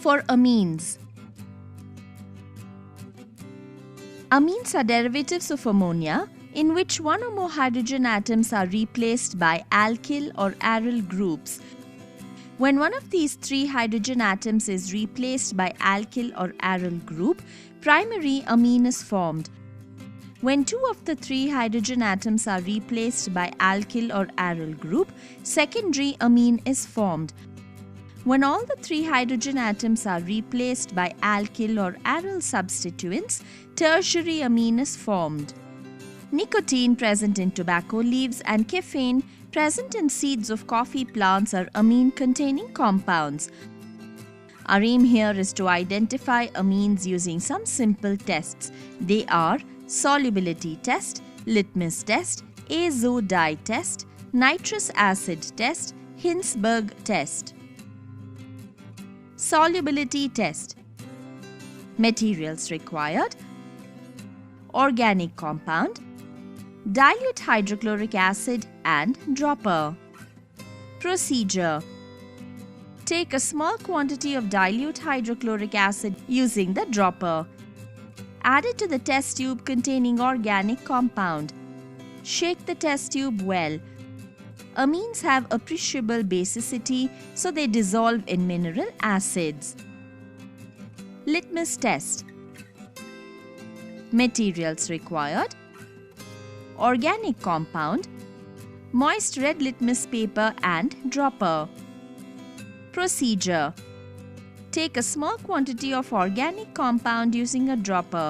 For amines. Amines are derivatives of ammonia in which one or more hydrogen atoms are replaced by alkyl or aryl groups. When one of these three hydrogen atoms is replaced by alkyl or aryl group, primary amine is formed. When two of the three hydrogen atoms are replaced by alkyl or aryl group, secondary amine is formed. When all the three hydrogen atoms are replaced by alkyl or aryl substituents, tertiary amine is formed. Nicotine present in tobacco leaves and caffeine present in seeds of coffee plants are amine-containing compounds. Our aim here is to identify amines using some simple tests. They are solubility test, litmus test, azo dye test, nitrous acid test, Hinsberg test. Solubility test. Materials required: organic compound, dilute hydrochloric acid and dropper. Procedure: take a small quantity of dilute hydrochloric acid using the dropper. Add it to the test tube containing organic compound. Shake the test tube well. Amines have appreciable basicity, so they dissolve in mineral acids. Litmus test. Materials required: organic compound, moist red litmus paper and dropper. Procedure: take a small quantity of organic compound using a dropper.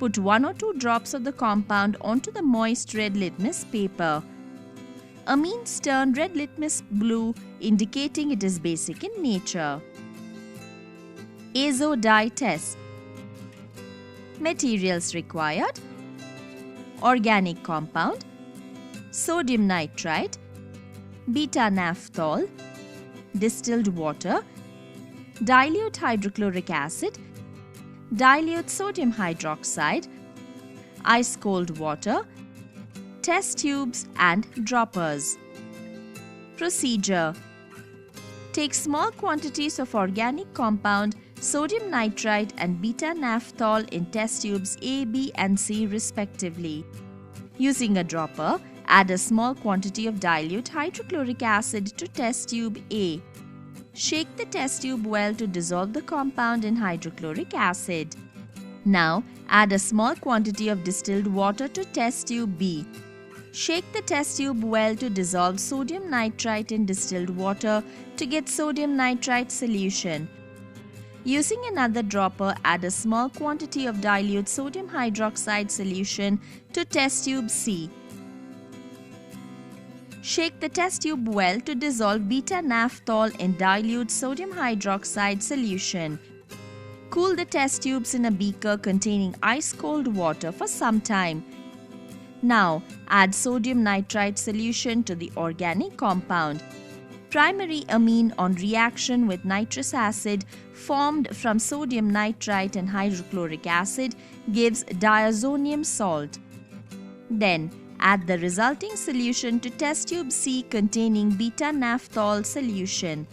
Put 1 or 2 drops of the compound onto the moist red litmus paper. Amines turn red litmus blue, indicating it is basic in nature. Azo dye test. Materials required: organic compound, sodium nitrite, beta-naphthol, distilled water, dilute hydrochloric acid, dilute sodium hydroxide, ice-cold water, test tubes and droppers. Procedure: take small quantities of organic compound, sodium nitrite and beta-naphthol in test tubes A, B and C respectively. Using a dropper, add a small quantity of dilute hydrochloric acid to test tube A. Shake the test tube well to dissolve the compound in hydrochloric acid. Now, add a small quantity of distilled water to test tube B. Shake the test tube well to dissolve sodium nitrite in distilled water to get sodium nitrite solution. Using another dropper, add a small quantity of dilute sodium hydroxide solution to test tube C. Shake the test tube well to dissolve beta-naphthol in dilute sodium hydroxide solution. Cool the test tubes in a beaker containing ice-cold water for some time. Now, add sodium nitrite solution to the organic compound. Primary amine on reaction with nitrous acid formed from sodium nitrite and hydrochloric acid gives diazonium salt. Then, add the resulting solution to test tube C containing beta-naphthol solution.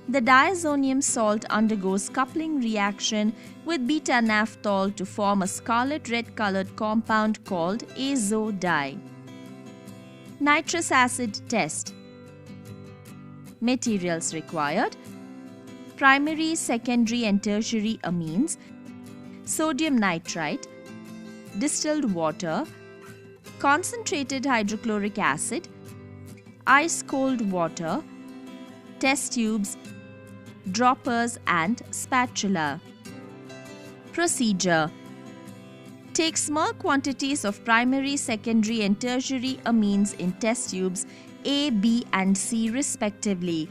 The diazonium salt undergoes coupling reaction with beta-naphthol to form a scarlet red colored compound called azo dye. Nitrous acid test. Materials required: primary, secondary and tertiary amines, sodium nitrite, distilled water, concentrated hydrochloric acid, ice-cold water, test tubes, droppers and spatula. Procedure: take small quantities of primary, secondary and tertiary amines in test tubes A, B and C respectively.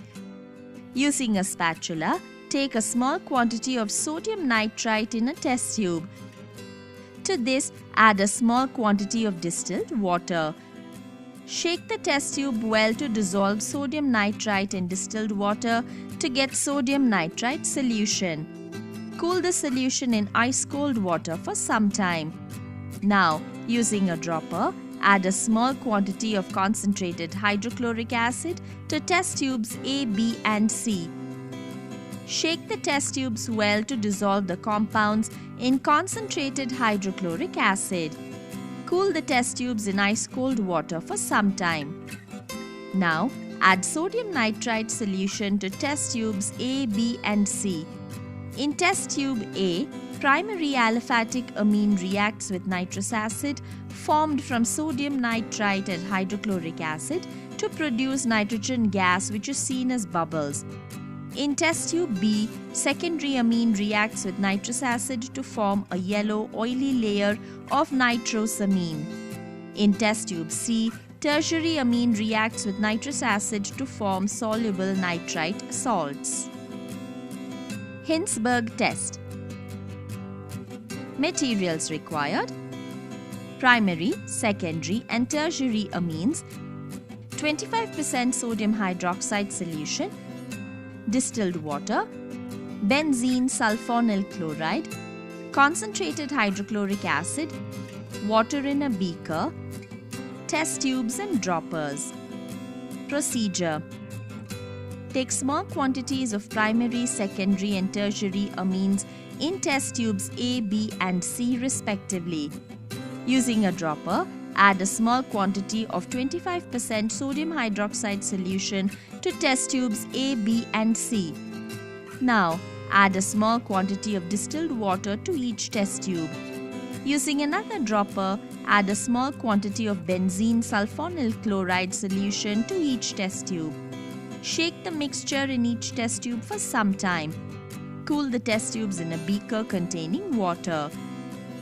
Using a spatula, take a small quantity of sodium nitrite in a test tube. To this, add a small quantity of distilled water. Shake the test tube well to dissolve sodium nitrite in distilled water to get sodium nitrite solution. Cool the solution in ice-cold water for some time. Now, using a dropper, add a small quantity of concentrated hydrochloric acid to test tubes A, B and C. Shake the test tubes well to dissolve the compounds in concentrated hydrochloric acid. Cool the test tubes in ice-cold water for some time. Now, add sodium nitrite solution to test tubes A, B and C. In test tube A, primary aliphatic amine reacts with nitrous acid formed from sodium nitrite and hydrochloric acid to produce nitrogen gas, which is seen as bubbles. In test tube B, secondary amine reacts with nitrous acid to form a yellow oily layer of nitrosamine. In test tube C, tertiary amine reacts with nitrous acid to form soluble nitrite salts. Hinsberg test. Materials required: primary, secondary and tertiary amines, 25% sodium hydroxide solution, distilled water, benzene sulfonyl chloride, concentrated hydrochloric acid, water in a beaker, test tubes and droppers. Procedure: take small quantities of primary, secondary and tertiary amines in test tubes A, B and C respectively. Using a dropper, add a small quantity of 25% sodium hydroxide solution to test tubes A, B and C. Now, add a small quantity of distilled water to each test tube. Using another dropper, add a small quantity of benzene sulfonyl chloride solution to each test tube. Shake the mixture in each test tube for some time. Cool the test tubes in a beaker containing water.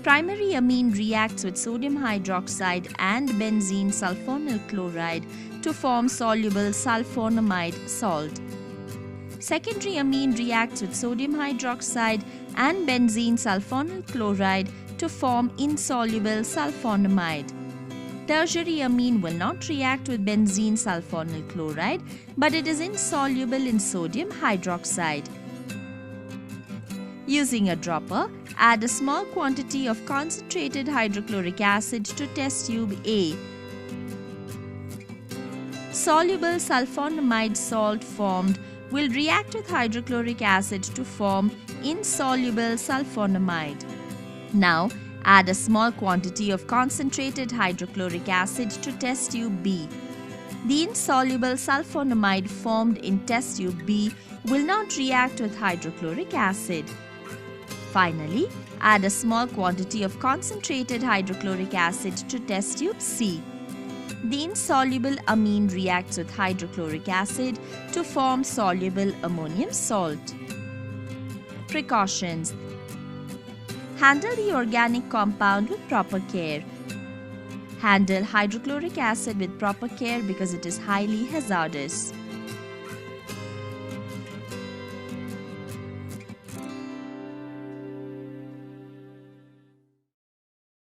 Primary amine reacts with sodium hydroxide and benzene sulfonyl chloride to form soluble sulfonamide salt. Secondary amine reacts with sodium hydroxide and benzene sulfonyl chloride to form insoluble sulfonamide. Tertiary amine will not react with benzene sulfonyl chloride, but it is insoluble in sodium hydroxide. Using a dropper, add a small quantity of concentrated hydrochloric acid to test tube A. Soluble sulfonamide salt formed will react with hydrochloric acid to form insoluble sulfonamide. Now, add a small quantity of concentrated hydrochloric acid to test tube B. The insoluble sulfonamide formed in test tube B will not react with hydrochloric acid. Finally, add a small quantity of concentrated hydrochloric acid to test tube C. The insoluble amine reacts with hydrochloric acid to form soluble ammonium salt. Precautions: handle the organic compound with proper care. Handle hydrochloric acid with proper care because it is highly hazardous.